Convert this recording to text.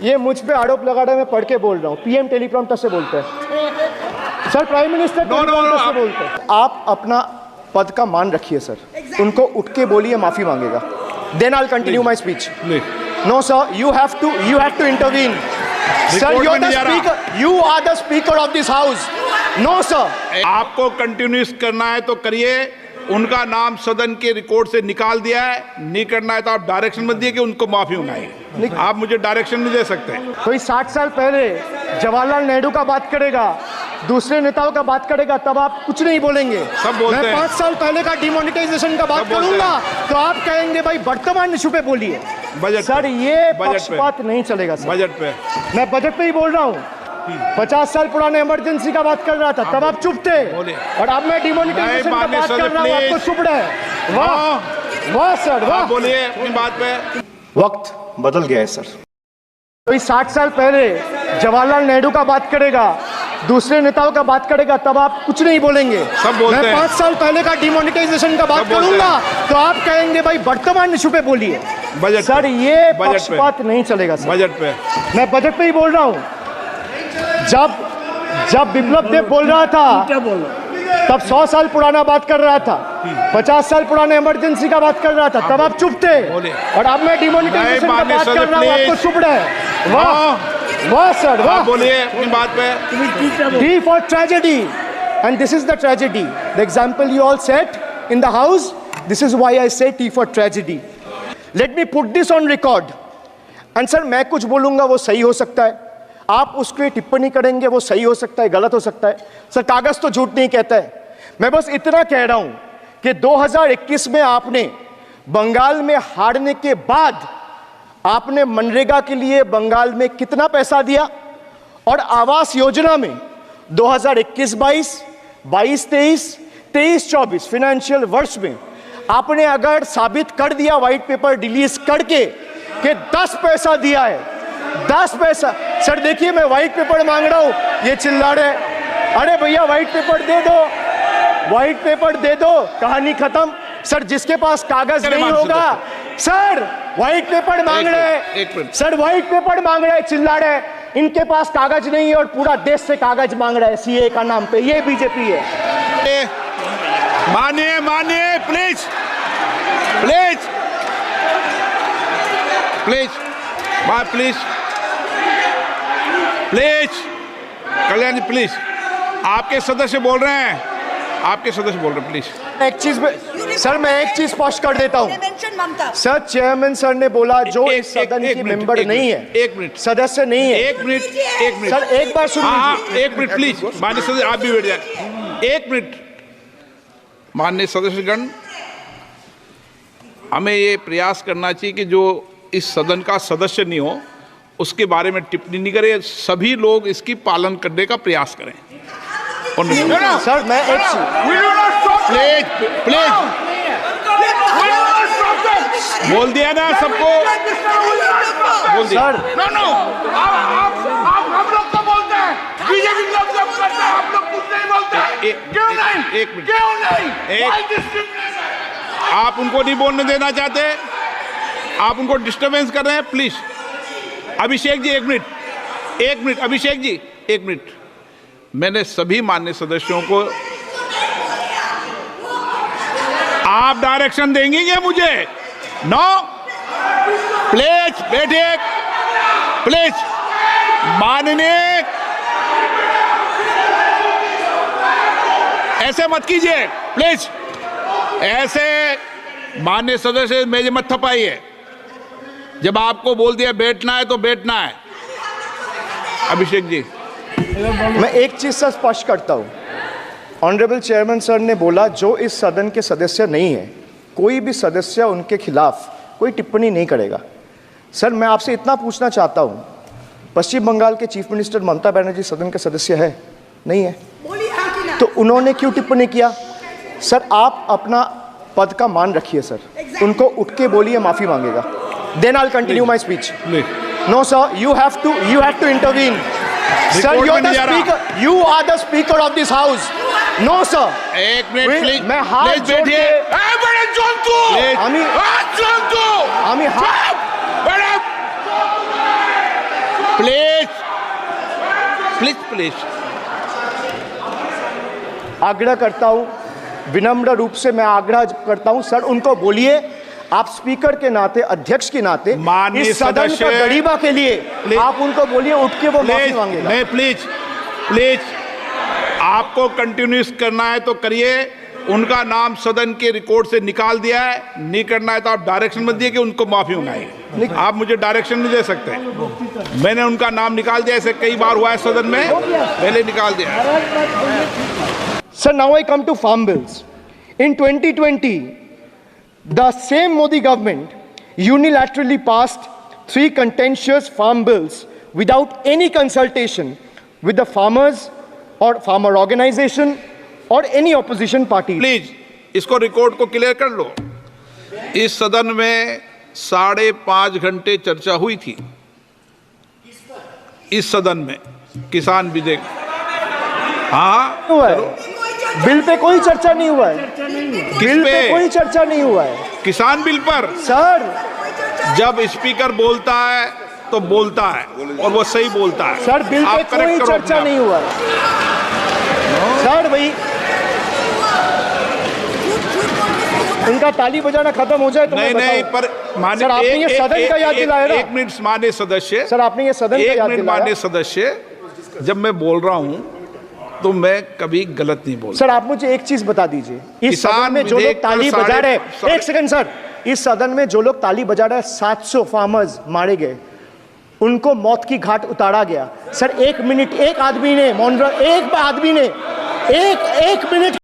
ये मुझ पे आरोप लगा रहा है, मैं पढ़ के बोल रहा हूँ। पीएम टेलीप्रॉम्प्टर से बोलते हैं सर, प्राइम मिनिस्टर टेलीप्रॉम्प्टर से बोलते हैं। आप अपना पद का मान रखिए सर, उनको उठ के बोलिए माफी मांगेगा, then I will continue my speech. No sir, you have to intervene. Sir, you are the speaker of this house. No sir. आपको कंटिन्यूस करना है तो करिए, उनका नाम सदन के रिकॉर्ड से निकाल दिया है। नहीं करना है तो आप डायरेक्शन मत दिए कि उनको माफी मंगाइए। आप मुझे डायरेक्शन नहीं दे सकते। कोई 60 साल पहले जवाहरलाल नेहरू का बात करेगा, दूसरे नेताओं का बात करेगा, तब आप कुछ नहीं बोलेंगे। सब बोलते हैं। मैं 5 साल पहले का डिमोनेटाइजेशन का बात करूंगा तो आप कहेंगे भाई वर्तमान इशू पे बोलिए। बजट सर ये पक्षपात नहीं चलेगा सर। बजट पे मैं बजट पे ही बोल रहा हूँ। 50 साल पुराने इमरजेंसी का बात कर रहा था, तब आप चुप थे, और अब मैं डिमोनेटाइजेशन का बात कर रहा हूँ, आपको चुप रहे। वाह वाह सर वाह। बोलिए अपनी बात पे। वक्त बदल गया है सर। कोई 60 साल पहले जवाहरलाल नेहरू का बात करेगा, दूसरे नेताओं का बात करेगा, तब आप कुछ नहीं बोलेंगे। सब बोलते हैं। मैं 5 साल पहले का डिमोनेटाइजेशन का बात करूंगा तो आप कहेंगे भाई वर्तमान इशू पे बोलिए। बजट सर ये पक्षपात नहीं चलेगा सर। बजट पे मैं बजट पे ही बोल रहा हूँ। जब बिप्लब देव बोल रहा था तब 100 साल पुराना बात कर रहा था, 50 साल पुराने इमरजेंसी का बात कर रहा था, तब आप चुप थे, और अब मैं डिमोनेटाइजेशन का बात कर रहा हूँ, आपको चुप रहे। वाह वाह सर वाह। बोलिए अपनी बात पे। D for tragedy, and this is the tragedy. The example you all set in the house, this is why I say T for tragedy. Let me put this on record. And sir, मैं कुछ बोलूंगा वो सही हो सकता है, आप उसको टिप्पणी करेंगे वो सही हो सकता है, गलत हो सकता है। सर कागज तो झूठ नहीं कहता है। मैं बस इतना कह रहा हूं कि 2021 में आपने बंगाल में हारने के बाद आपने मनरेगा के लिए बंगाल में कितना पैसा दिया, और आवास योजना में 2021-22, 22-23, 23-24 फाइनेंशियल वर्ष में आपने अगर साबित कर दिया व्हाइट पेपर रिलीज करके कि 10 पैसा दिया है, 10 पैसा। सर देखिए मैं व्हाइट पेपर मांग रहा हूं, ये चिल्ला रहे, अरे भैया व्हाइट पेपर दे दो, व्हाइट पेपर दे दो, कहानी खत्म। सर जिसके पास कागज नहीं होगा, सर व्हाइट पेपर मांग रहे, सर व्हाइट पेपर मांग रहे, चिल्ला रहे, इनके पास कागज नहीं है और पूरा देश से कागज मांग रहा है सीए का नाम पे। ये बीजेपी है। मानिए मानिए please please please please please Kalyan ji please, आपके सदस्य बोल रहे हैं, आपके सदस्य बोल रहे हैं, प्लीज। एक चीज सर, मैं एक चीज स्पष्ट कर देता हूं सर। चेयरमैन सर ने बोला जो इस सदन की मेंबर नहीं है, 1 मिनट, सदस्य नहीं है। 1 मिनट सर एक बार सुनिए। 1 मिनट प्लीज, माननीय सदस्य आप भी बैठ जाए। 1 मिनट माननीय सदस्यगण, हमें ये प्रयास करना चाहिए कि जो इस सदन का सदस्य नहीं हो उसके बारे में टिप्पणी नहीं करें, सभी लोग इसकी पालन करने का प्रयास करें। सर मैं एक प्लीज प्लीज बोल दिया ना सबको, बोल दिया। सर आप हम लोग तो बोलते हैं, बीजेपी लोग जब करते हैं आप लोग कुछ नहीं बोलते हैं। क्यों नहीं? एक मिनट, क्यों नहीं? आप उनको नहीं बोलने देना चाहते, आप उनको डिस्टर्बेंस कर रहे हैं। Please Abhishek ji 1 minute, 1 minute Abhishek ji 1 minute. मैंने सभी माननीय सदस्यों को, आप डायरेक्शन देंगे क्या मुझे? नो प्लीज बैठिए, प्लीज माननीय, ऐसे मत कीजिए प्लीज, ऐसे माननीय सदस्य मेज मत थपाइए। जब आपको बोल दिया बैठना है तो बैठना है। अभिषेक जी मैं एक चीज से स्पष्ट करता हूं। ऑनरेबल चेयरमैन सर ने बोला जो इस सदन के सदस्य नहीं है, कोई भी सदस्य उनके खिलाफ कोई टिप्पणी नहीं करेगा। सर मैं आपसे इतना पूछना चाहता हूं, पश्चिम बंगाल के चीफ मिनिस्टर ममता बनर्जी सदन के सदस्य है? नहीं है, तो उन्होंने क्यों टिप्पणी किया? सर आप अपना पद का मान रखिए सर, उनको उठ के बोलिए माफी मांगेगा, then I will continue my speech. No sir, you have to intervene. Sir, you are the speaker of this house. No sir. 1 minute please, मैं हाथ जोड़ के, बड़े जंतु, আমি जंतु, আমি बड़े प्लीज प्लीज प्लीज आग्रह करता हूं, विनम्र रूप से मैं आग्रह करता हूं सर, उनको बोलिए आप स्पीकर के नाते, अध्यक्ष के नाते, माननीय इस सदन का सदस्य, गरिमा के लिए प्लीज, आप उनको बोलिए उठ के वो माफी प्लीज मांगेगा। नहीं, प्लीज प्लीज आपको कंटिन्यूस करना है तो करिए। उनका नाम सदन के रिकॉर्ड से निकाल दिया है, नहीं करना है तो आप डायरेक्शन मत दिए कि उनको माफी मंगाइए। आप मुझे डायरेक्शन नहीं दे सकते। मैंने उनका नाम निकाल दिया, ऐसे कई बार हुआ है सदन में, पहले निकाल दिया। Sir, now I come to farm bills. In 2020, the same Modi government unilaterally passed 3 contentious farm bills without any consultation with the farmers or farmer organization or any opposition party. Please इसको record को clear कर लो। इस सदन में 5.5 घंटे चर्चा हुई थी। इस सदन में किसान विधेयक, हाँ हुआ है बिल पे कोई चर्चा नहीं हुआ है, बिल पे कोई चर्चा नहीं हुआ है किसान बिल पर। सर। जब स्पीकर बोलता है तो बोलता है और वो सही बोलता है। सर बिल पे आप correct कोई करो चर्चा अपने नहीं हुआ है सर। भाई इनका ताली बजाना खत्म हो जाए तो नहीं मैं नहीं, बताऊं। पर माननीय सर आपने ये सदन का याद दिलाया ना। एक मिनट माननीय सदस्य, सर आपने ये सदन का एक याद मिनट दिलाया। माननीय सदस्य, जब मैं बोल रहा हूं तो मैं कभी गलत नहीं बोलता। सर आप मुझे एक चीज बता दीजिए, इस किसान सदन में जो लोग विधेयक पर ताली बजा रहे साढ़े- एक सेकंड सर, इस सदन में जो लोग ताली बजा रहे हैं 700 फार्मर्स मारे गए, उनको मौत की घाट उतारा गया। सर 1 मिनट, एक आदमी ने एक मिनट